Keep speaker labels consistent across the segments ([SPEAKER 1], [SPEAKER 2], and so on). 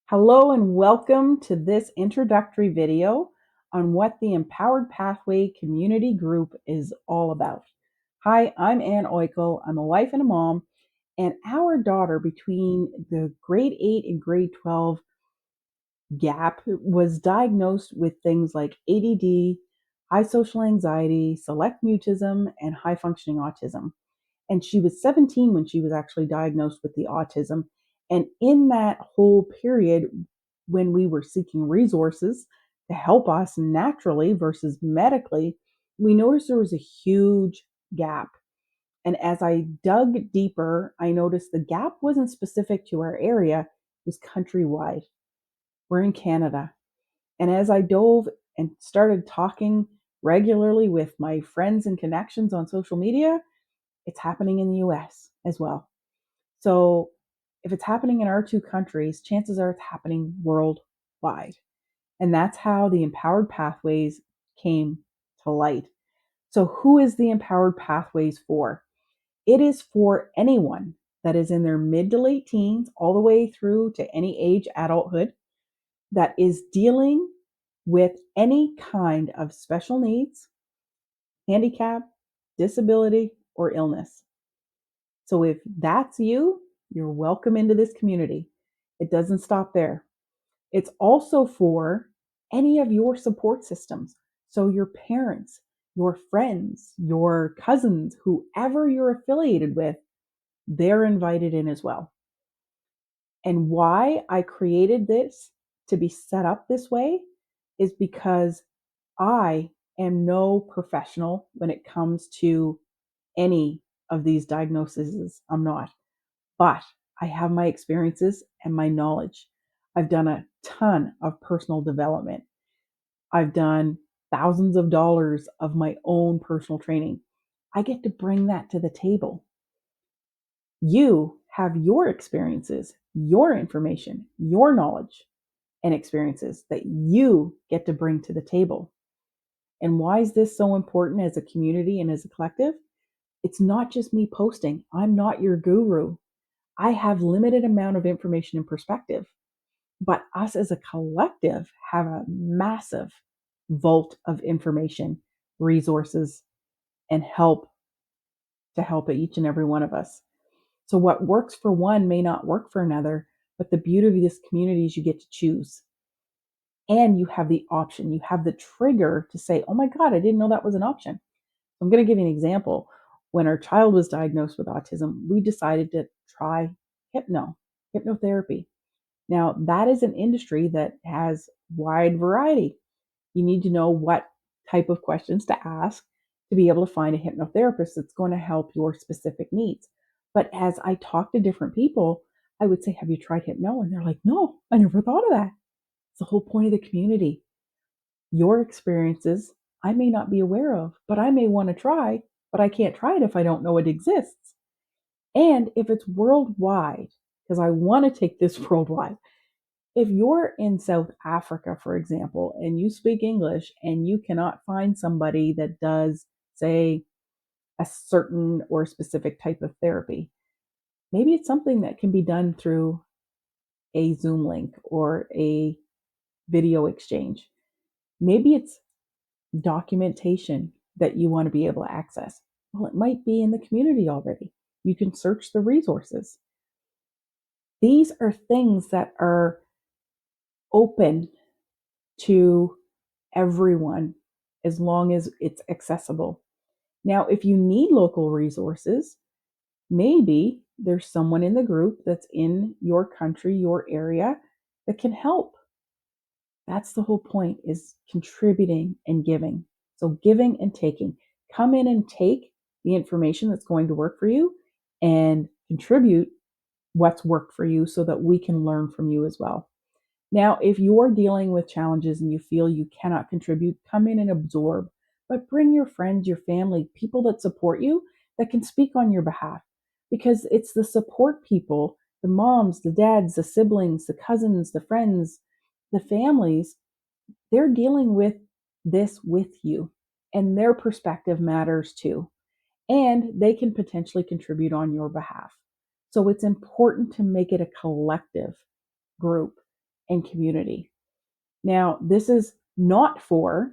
[SPEAKER 1] Hello and welcome to this introductory video on what the Empowered Pathway Community Group is all about. Hi, I'm Ann Oikel. I'm a wife and a mom, and our daughter between the grade 8 and grade 12 gap was diagnosed with things like ADD, high social anxiety, select mutism, and high functioning autism. And she was 17 when she was actually diagnosed with the autism. And in that whole period, when we were seeking resources to help us naturally versus medically, we noticed there was a huge gap. And as I dug deeper, I noticed the gap wasn't specific to our area, it was countrywide. We're in Canada. And as I dove and started talking regularly with my friends and connections on social media, it's happening in the US as well. So if it's happening in our two countries, chances are it's happening worldwide. And that's how the Empowered Pathways came to light. So who is the Empowered Pathways for? It is for anyone that is in their mid to late teens, all the way through to any age adulthood, that is dealing with any kind of special needs, handicap, disability, or illness. So if that's you, you're welcome into this community. It doesn't stop there. It's also for any of your support systems. So your parents, your friends, your cousins, whoever you're affiliated with, they're invited in as well. And why I created this to be set up this way is because I am no professional when it comes to any of these diagnoses. I'm not. But I have my experiences and my knowledge. I've done a ton of personal development. I've done thousands of dollars of my own personal training. I get to bring that to the table. You have your experiences, your information, your knowledge and experiences that you get to bring to the table. And why is this so important as a community and as a collective? It's not just me posting. I'm not your guru. I have limited amount of information and perspective, but us as a collective have a massive vault of information, resources, and help to help each and every one of us. So what works for one may not work for another, but the beauty of this community is you get to choose. And you have the option, you have the trigger to say, oh my God, I didn't know that was an option. I'm going to give you an example. When our child was diagnosed with autism, we decided to try hypnotherapy. Now, that is an industry that has wide variety. You need to know what type of questions to ask to be able to find a hypnotherapist that's going to help your specific needs. But as I talk to different people, I would say, have you tried hypno? And they're like, no, I never thought of that. It's the whole point of the community. Your experiences, I may not be aware of, but I may want to try, but I can't try it if I don't know it exists. And if it's worldwide, because I want to take this worldwide, if you're in South Africa, for example, and you speak English and you cannot find somebody that does, say, a certain or specific type of therapy, maybe it's something that can be done through a Zoom link or a video exchange. Maybe it's documentation that you want to be able to access. Well, it might be in the community already. You can search the resources. These are things that are open to everyone as long as it's accessible. Now, if you need local resources, maybe there's someone in the group that's in your country, your area that can help. That's the whole point, is contributing and giving. So giving and taking. Come in and take the information that's going to work for you and contribute what's worked for you so that we can learn from you as well. Now, if you're dealing with challenges and you feel you cannot contribute, come in and absorb, but bring your friends, your family, people that support you that can speak on your behalf, because it's the support people, the moms, the dads, the siblings, the cousins, the friends, the families, they're dealing with this with you, and their perspective matters too. And they can potentially contribute on your behalf. So it's important to make it a collective group. and community. Now, this is not for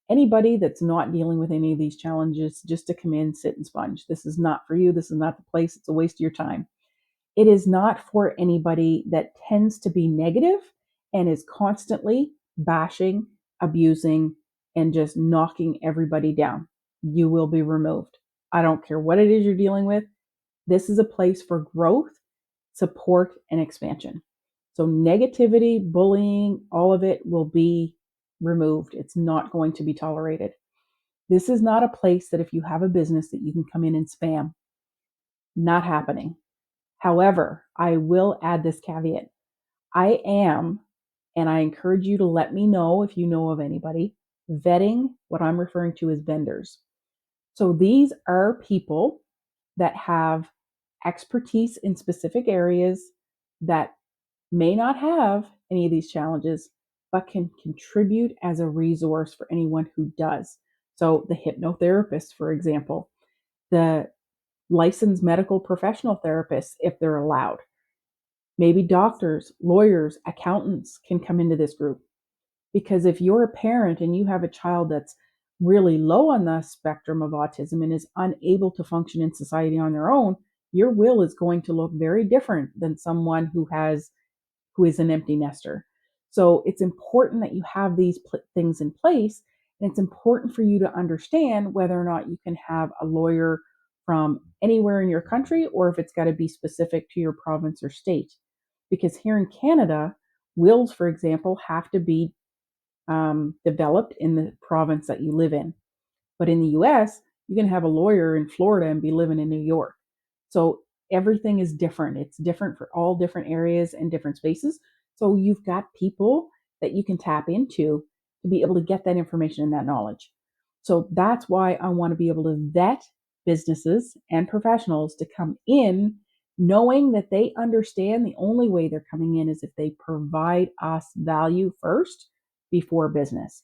[SPEAKER 1] anybody that's not dealing with any of these challenges just to come in, sit and sponge. This is not for you. This is not the place. It's a waste of your time. It is not for anybody that tends to be negative and is constantly bashing, abusing, and just knocking everybody down. You will be removed. I don't care what it is you're dealing with. This is a place for growth, support, and expansion. So negativity, bullying, all of it will be removed. It's not going to be tolerated. This is not a place that if you have a business that you can come in and spam. Not happening. However, I will add this caveat. I am, and I encourage you to let me know if you know of anybody, vetting what I'm referring to as vendors. So these are people that have expertise in specific areas that may not have any of these challenges, but can contribute as a resource for anyone who does. So the hypnotherapist, for example, the licensed medical professional therapists, if they're allowed, maybe doctors, lawyers, accountants can come into this group. Because if you're a parent and you have a child that's really low on the spectrum of autism and is unable to function in society on their own, your will is going to look very different than someone who is an empty nester. So it's important that you have these things in place, and it's important for you to understand whether or not you can have a lawyer from anywhere in your country or if it's got to be specific to your province or state. Because here in Canada, wills, for example, have to be developed in the province that you live in. But in the US, you can have a lawyer in Florida and be living in New York. So everything is different. It's different for all different areas and different spaces. So you've got people that you can tap into to be able to get that information and that knowledge. So that's why I want to be able to vet businesses and professionals to come in knowing that they understand the only way they're coming in is if they provide us value first before business.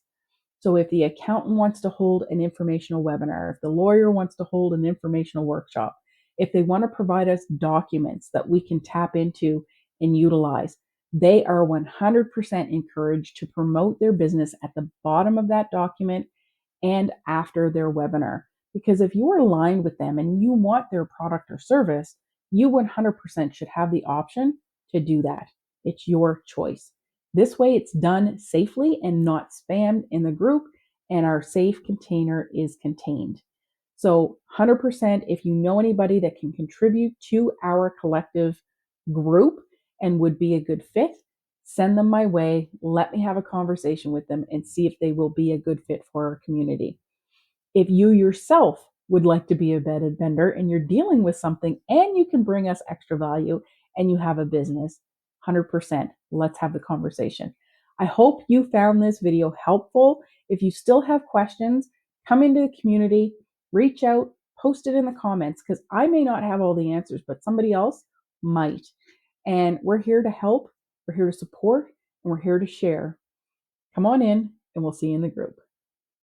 [SPEAKER 1] So if the accountant wants to hold an informational webinar, if the lawyer wants to hold an informational workshop, if they want to provide us documents that we can tap into and utilize, they are 100% encouraged to promote their business at the bottom of that document and after their webinar. Because if you're aligned with them and you want their product or service, you 100% should have the option to do that. It's your choice. This way it's done safely and not spammed in the group, and our safe container is contained. So 100%, if you know anybody that can contribute to our collective group and would be a good fit, send them my way. Let me have a conversation with them and see if they will be a good fit for our community. If you yourself would like to be a vetted vendor and you're dealing with something and you can bring us extra value and you have a business, 100%, let's have the conversation. I hope you found this video helpful. If you still have questions, come into the community, reach out, post it in the comments, because I may not have all the answers, but somebody else might. And we're here to help, we're here to support, and we're here to share. Come on in, and we'll see you in the group.